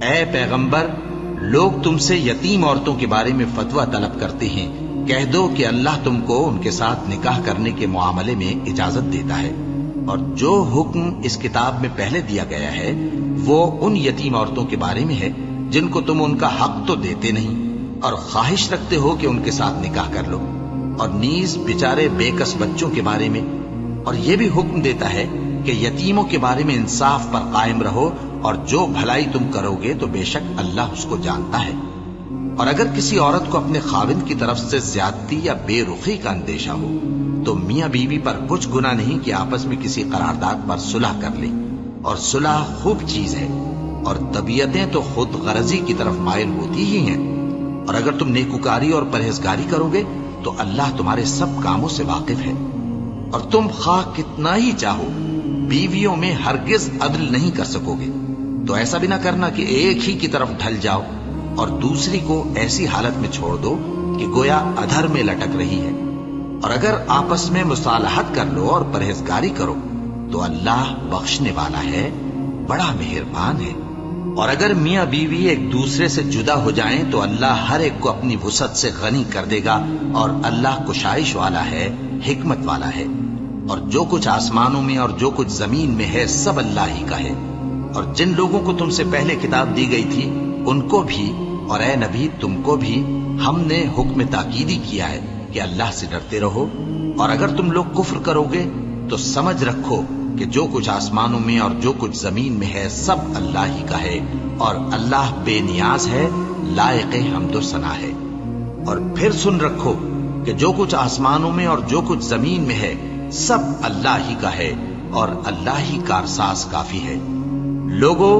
اے پیغمبر، لوگ تم سے یتیم عورتوں کے بارے میں فتویٰ طلب کرتے ہیں، کہہ دو کہ اللہ تم کو ان کے ساتھ نکاح کرنے کے معاملے میں اجازت دیتا ہے، اور جو حکم اس کتاب میں پہلے دیا گیا ہے وہ ان یتیم عورتوں کے بارے میں ہے جن کو تم ان کا حق تو دیتے نہیں اور خواہش رکھتے ہو کہ ان کے ساتھ نکاح کر لو، اور نیز بیچارے بے کس بچوں کے بارے میں، اور یہ بھی حکم دیتا ہے کہ یتیموں کے بارے میں انصاف پر قائم رہو، اور جو بھلائی تم کرو گے تو بے شک اللہ اس کو جانتا ہے۔ اور اگر کسی عورت کو اپنے خاوند کی طرف سے زیادتی یا بے رخی کا اندیشہ ہو تو میاں بیوی پر کچھ گناہ نہیں کہ آپس میں کسی قرارداد پر صلح کر لیں، اور صلح خوب چیز ہے، اور طبیعتیں تو خود غرضی کی طرف مائل ہوتی ہی ہیں، اور اگر تم نیکوکاری اور پرہیزگاری کرو گے تو اللہ تمہارے سب کاموں سے واقف ہے۔ اور تم خواہ کتنا ہی چاہو بیویوں میں ہرگز عدل نہیں کر سکو گے، تو ایسا بھی نہ کرنا کہ ایک ہی کی طرف ڈھل جاؤ اور دوسری کو ایسی حالت میں چھوڑ دو کہ گویا ادھر میں لٹک رہی ہے، اور اگر آپس میں مصالحت کر لو اور پرہیزگاری کرو تو اللہ بخشنے والا ہے، بڑا مہربان ہے۔ اور اگر میاں بیوی ایک دوسرے سے جدا ہو جائیں تو اللہ ہر ایک کو اپنی وسعت سے غنی کر دے گا، اور اللہ کشائش والا ہے، حکمت والا ہے۔ اور جو کچھ آسمانوں میں اور جو کچھ زمین میں ہے سب اللہ ہی کا ہے۔ اور جن لوگوں کو تم سے پہلے کتاب دی گئی تھی ان کو بھی اور اے نبی تم کو بھی ہم نے حکم تاکیدی کیا ہے کہ اللہ سے ڈرتے رہو، اور اگر تم لوگ کفر کرو گے تو سمجھ رکھو کہ جو کچھ آسمانوں میں اور جو کچھ زمین میں ہے سب اللہ ہی کا ہے، اور اللہ بے نیاز ہے، لائق حمد و ثنا ہے۔ اور پھر سن رکھو کہ جو کچھ آسمانوں میں اور جو کچھ زمین میں ہے سب اللہ ہی کا ہے، اور اللہ ہی کارساز کافی ہے۔ لوگو،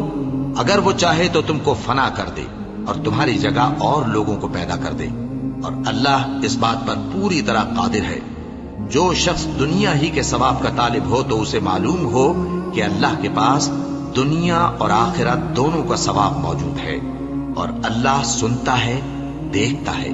اگر وہ چاہے تو تم کو فنا کر دے اور تمہاری جگہ اور لوگوں کو پیدا کر دے، اور اللہ اس بات پر پوری طرح قادر ہے۔ جو شخص دنیا ہی کے ثواب کا طالب ہو تو اسے معلوم ہو کہ اللہ کے پاس دنیا اور آخرت دونوں کا ثواب موجود ہے، اور اللہ سنتا ہے، دیکھتا ہے۔